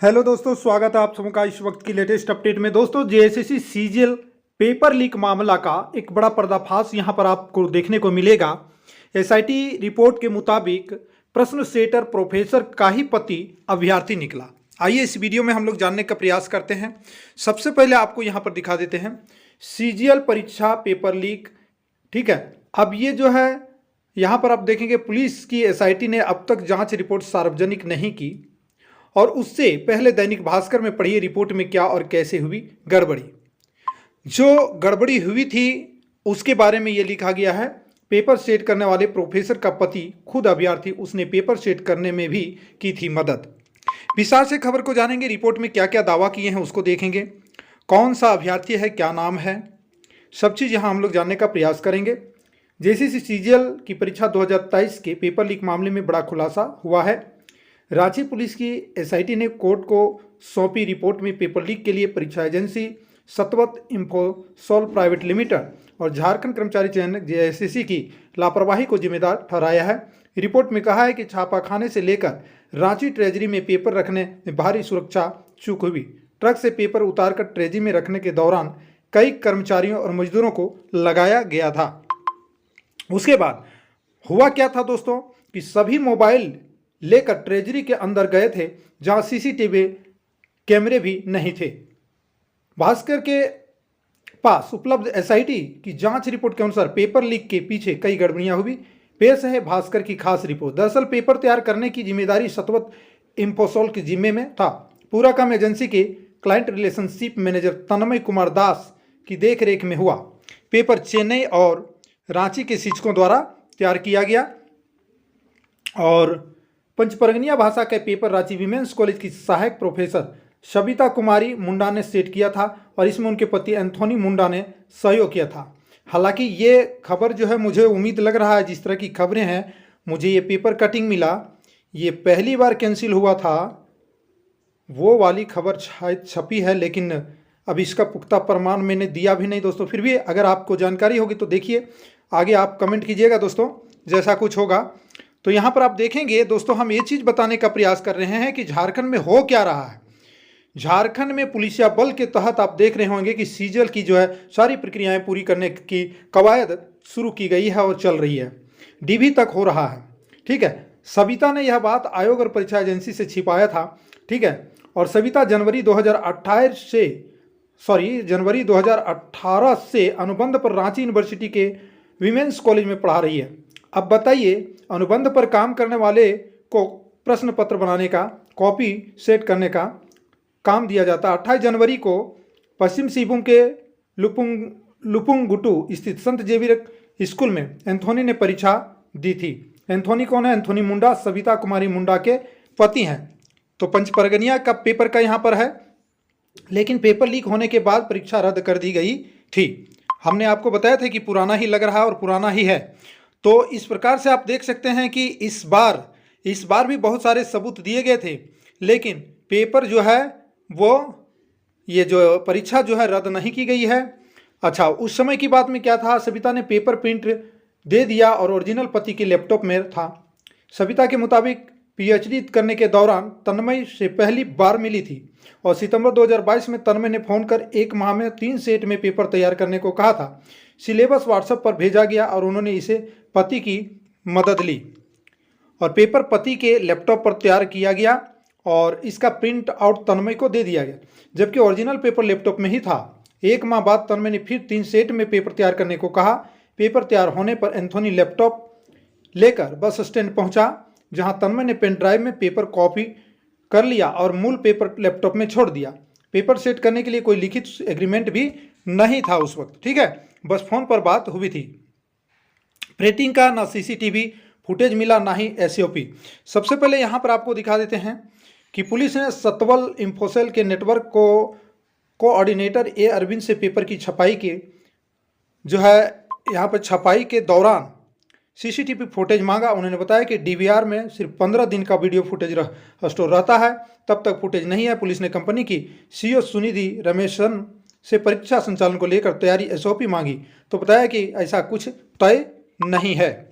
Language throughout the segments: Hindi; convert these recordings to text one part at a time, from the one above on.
हेलो दोस्तों, स्वागत है आप सबका का इस वक्त की लेटेस्ट अपडेट में। दोस्तों, जेएसएससी सीजीएल पेपर लीक मामला का एक बड़ा पर्दाफाश यहां पर आपको देखने को मिलेगा। एसआईटी रिपोर्ट के मुताबिक प्रश्न सेटर प्रोफेसर का ही पति अभ्यर्थी निकला। आइए इस वीडियो में हम लोग जानने का प्रयास करते हैं। सबसे पहले आपको यहां पर दिखा देते हैं सीजीएल परीक्षा पेपर लीक। ठीक है, अब ये जो है यहाँ पर आप देखेंगे पुलिस की एसआईटी ने अब तक जांच रिपोर्ट सार्वजनिक नहीं की, और उससे पहले दैनिक भास्कर में पढ़िए रिपोर्ट में क्या और कैसे हुई गड़बड़ी। जो गड़बड़ी हुई थी उसके बारे में ये लिखा गया है, पेपर सेट करने वाले प्रोफेसर का पति खुद अभ्यर्थी, उसने पेपर सेट करने में भी की थी मदद। विस्तार से खबर को जानेंगे, रिपोर्ट में क्या क्या दावा किए हैं उसको देखेंगे, कौन सा अभ्यर्थी है, क्या नाम है, सब चीज़ यहाँ हम लोग जानने का प्रयास करेंगे। जेएसएससी सीजीएल की परीक्षा 2023 के पेपर लीक मामले में बड़ा खुलासा हुआ है। रांची पुलिस की एसआईटी ने कोर्ट को सौंपी रिपोर्ट में पेपर लीक के लिए परीक्षा एजेंसी सतवत इंफोसॉल प्राइवेट लिमिटेड और झारखंड कर्मचारी चयन जेएसएससी की लापरवाही को जिम्मेदार ठहराया है। रिपोर्ट में कहा है कि छापाखाने से लेकर रांची ट्रेजरी में पेपर रखने में भारी सुरक्षा चूक हुई। ट्रक से पेपर उतारकर ट्रेजरी में रखने के दौरान कई कर्मचारियों और मजदूरों को लगाया गया था। उसके बाद हुआ क्या था दोस्तों कि सभी मोबाइल लेकर ट्रेजरी के अंदर गए थे, जहां सीसीटीवी कैमरे भी नहीं थे। भास्कर के पास उपलब्ध एसआईटी की जांच रिपोर्ट के अनुसार पेपर लीक के पीछे कई गड़बड़ियां हुई। पेश है भास्कर की खास रिपोर्ट। दरअसल पेपर तैयार करने की जिम्मेदारी सतवत इंफोसॉल के जिम्मे में था। पूरा काम एजेंसी के क्लाइंट रिलेशनशिप मैनेजर तन्मय कुमार दास की देखरेख में हुआ। पेपर चेन्नई और रांची के शिक्षकों द्वारा तैयार किया गया और पंचपरगनिया भाषा के पेपर रांची विमेंस कॉलेज की सहायक प्रोफेसर सविता कुमारी मुंडा ने सेट किया था और इसमें उनके पति एंथोनी मुंडा ने सहयोग किया था। हालांकि ये खबर जो है, मुझे उम्मीद लग रहा है जिस तरह की खबरें हैं, मुझे ये पेपर कटिंग मिला, ये पहली बार कैंसिल हुआ था, वो वाली खबर शायद छपी है, लेकिन अब इसका पुख्ता प्रमाण मैंने दिया भी नहीं दोस्तों। फिर भी अगर आपको जानकारी होगी तो देखिए, आगे आप कमेंट कीजिएगा दोस्तों जैसा कुछ होगा। तो यहाँ पर आप देखेंगे दोस्तों, हम ये चीज़ बताने का प्रयास कर रहे हैं कि झारखंड में हो क्या रहा है। झारखंड में पुलिसिया बल के तहत आप देख रहे होंगे कि सीजीएल की जो है सारी प्रक्रियाएं पूरी करने की कवायद शुरू की गई है और चल रही है, डीवी तक हो रहा है। ठीक है, सविता ने यह बात आयोग और परीक्षा एजेंसी से छिपाया था। ठीक है, और सविता जनवरी 2018 से अनुबंध पर रांची यूनिवर्सिटी के विमेंस कॉलेज में पढ़ा रही है। अब बताइए, अनुबंध पर काम करने वाले को प्रश्न पत्र बनाने का, कॉपी सेट करने का काम दिया जाता। 28 जनवरी को पश्चिम सिंहभूम के लुपुंगुटू स्थित संत जेवियर स्कूल में एंथोनी ने परीक्षा दी थी। एंथोनी कौन है? एंथोनी मुंडा सविता कुमारी मुंडा के पति हैं। तो पंचपरगनिया का पेपर का यहाँ पर है, लेकिन पेपर लीक होने के बाद परीक्षा रद्द कर दी गई थी। हमने आपको बताया था कि पुराना ही लग रहा है और पुराना ही है। तो इस प्रकार से आप देख सकते हैं कि इस बार भी बहुत सारे सबूत दिए गए थे, लेकिन पेपर जो है वो ये जो परीक्षा जो है रद्द नहीं की गई है। अच्छा, उस समय की बात में क्या था, सविता ने पेपर प्रिंट दे दिया और ओरिजिनल पति के लैपटॉप में था। सविता के मुताबिक पीएचडी करने के दौरान तन्मय से पहली बार मिली थी और सितंबर 2022 में तन्मय ने फ़ोन कर 1 माह में 3 सेट में पेपर तैयार करने को कहा था। सिलेबस व्हाट्सएप पर भेजा गया और उन्होंने इसे पति की मदद ली और पेपर पति के लैपटॉप पर तैयार किया गया और इसका प्रिंट आउट तन्मय को दे दिया गया, जबकि ओरिजिनल पेपर लैपटॉप में ही था। 1 माह बाद तन्मय ने फिर 3 सेट में पेपर तैयार करने को कहा। पेपर तैयार होने पर एंथोनी लैपटॉप लेकर बस स्टैंड पहुंचा, जहां तन्मय ने पेन ड्राइव में पेपर कॉपी कर लिया और मूल पेपर लैपटॉप में छोड़ दिया। पेपर सेट करने के लिए कोई लिखित एग्रीमेंट भी नहीं था उस वक्त। ठीक है, बस फोन पर बात हुई थी। प्रिंटिंग का ना सीसीटीवी फुटेज मिला, ना ही एसओपी। सबसे पहले यहाँ पर आपको दिखा देते हैं कि पुलिस ने सतवल इंफोसेल के नेटवर्क को कोऑर्डिनेटर ए अरविंद से पेपर की छपाई के जो है यहाँ पर छपाई के दौरान सीसीटीवी फुटेज मांगा। उन्होंने बताया कि डीवीआर में सिर्फ 15 दिन का वीडियो फुटेज स्टोर रहता है, तब तक फुटेज नहीं है। पुलिस ने कंपनी की सीईओ सुनिधि रमेशन से परीक्षा संचालन को लेकर तैयारी एसओपी मांगी, तो बताया कि ऐसा कुछ तय नहीं है।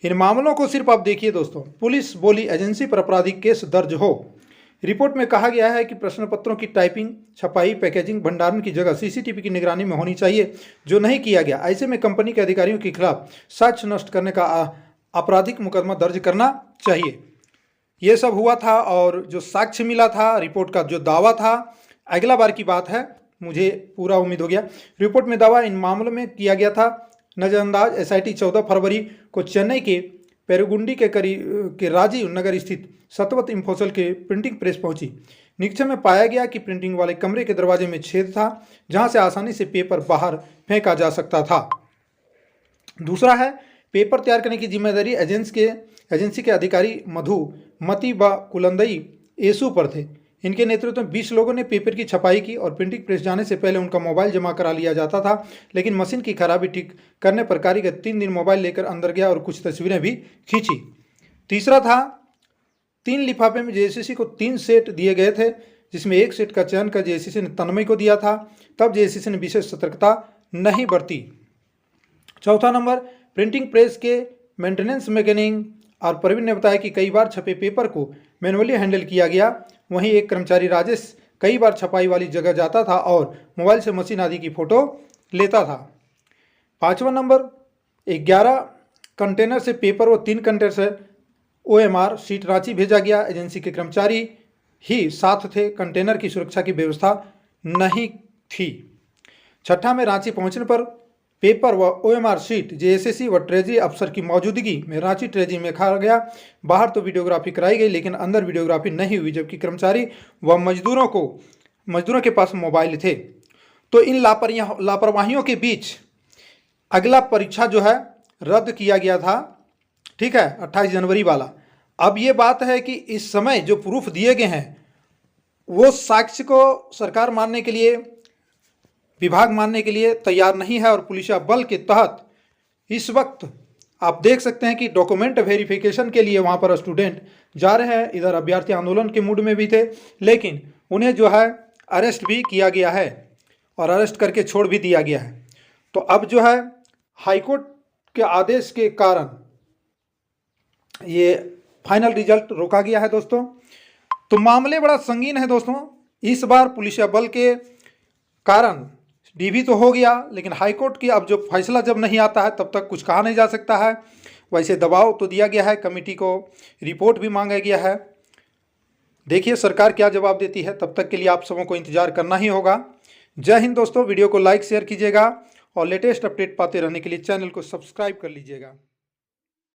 इन मामलों को सिर्फ आप देखिए दोस्तों, पुलिस बोली एजेंसी पर आपराधिक केस दर्ज हो, रिपोर्ट में कहा गया है कि प्रश्न पत्रों की टाइपिंग, छपाई, पैकेजिंग, भंडारण की जगह सीसीटीवी की निगरानी में होनी चाहिए, जो नहीं किया गया। ऐसे में कंपनी के अधिकारियों के खिलाफ साक्ष्य नष्ट करने का आपराधिक मुकदमा दर्ज करना चाहिए। ये सब हुआ था और जो साक्ष्य मिला था, रिपोर्ट का जो दावा था, अगला बार की बात है, मुझे पूरा उम्मीद हो गया। रिपोर्ट में दावा इन मामलों में किया गया था। नजरअंदाज एसआईटी 14 फरवरी को चेन्नई के पेरुगुंडी के करीब के राजीव नगर स्थित सतवत इंफोसल के प्रिंटिंग प्रेस पहुंची। निरीक्षण में पाया गया कि प्रिंटिंग वाले कमरे के दरवाजे में छेद था, जहां से आसानी से पेपर बाहर फेंका जा सकता था। दूसरा है, पेपर तैयार करने की जिम्मेदारी एजेंसी के अधिकारी मधुमती व कुलंदई एसू पर थे। इनके नेतृत्व में 20 लोगों ने पेपर की छपाई की और प्रिंटिंग प्रेस जाने से पहले उनका मोबाइल जमा करा लिया जाता था, लेकिन मशीन की खराबी ठीक करने पर कारीगर 3 दिन मोबाइल लेकर अंदर गया और कुछ तस्वीरें भी खींची। तीसरा था, 3 लिफाफे में जेएसएससी को 3 सेट दिए गए थे, जिसमें एक सेट का चयन कर जेएसएससी ने तन्मय को दिया था। तब जेएसएससी ने विशेष सतर्कता नहीं बरती। चौथा नंबर, प्रिंटिंग प्रेस के मेंटेनेंस मैकेनिक और प्रवीण ने बताया कि कई बार छपे पेपर को मैनुअली हैंडल किया गया। वहीं एक कर्मचारी राजेश कई बार छपाई वाली जगह जाता था और मोबाइल से मशीन आदि की फोटो लेता था। 5वां नंबर, 11 कंटेनर से पेपर व 3 कंटेनर से ओएमआर शीट रांची भेजा गया। एजेंसी के कर्मचारी ही साथ थे, कंटेनर की सुरक्षा की व्यवस्था नहीं थी। छठा में, रांची पहुंचने पर पेपर व ओएमआर शीट जेएसएससी व ट्रेजरी अफसर की मौजूदगी में रांची ट्रेजरी में खा गया। बाहर तो वीडियोग्राफी कराई गई, लेकिन अंदर वीडियोग्राफी नहीं हुई, जबकि कर्मचारी व मजदूरों के पास मोबाइल थे। तो इन लापरवाहियों के बीच अगला परीक्षा जो है रद्द किया गया था, ठीक है, 28 जनवरी वाला। अब ये बात है कि इस समय जो प्रूफ दिए गए हैं वो साक्ष्य को सरकार मानने के लिए, विभाग मानने के लिए तैयार नहीं है। और पुलिस बल के तहत इस वक्त आप देख सकते हैं कि डॉक्यूमेंट वेरिफिकेशन के लिए वहाँ पर स्टूडेंट जा रहे हैं। इधर अभ्यर्थी आंदोलन के मूड में भी थे, लेकिन उन्हें जो है अरेस्ट भी किया गया है और अरेस्ट करके छोड़ भी दिया गया है। तो अब जो है हाईकोर्ट के आदेश के कारण ये फाइनल रिजल्ट रोका गया है दोस्तों। तो मामले बड़ा संगीन है दोस्तों। इस बार पुलिस बल के कारण डीवी तो हो गया, लेकिन हाईकोर्ट की अब जो फैसला जब नहीं आता है तब तक कुछ कहा नहीं जा सकता है। वैसे दबाव तो दिया गया है, कमेटी को रिपोर्ट भी मांगा गया है। देखिए सरकार क्या जवाब देती है। तब तक के लिए आप सबों को इंतजार करना ही होगा। जय हिंद दोस्तों। वीडियो को लाइक शेयर कीजिएगा और लेटेस्ट अपडेट पाते रहने के लिए चैनल को सब्सक्राइब कर लीजिएगा।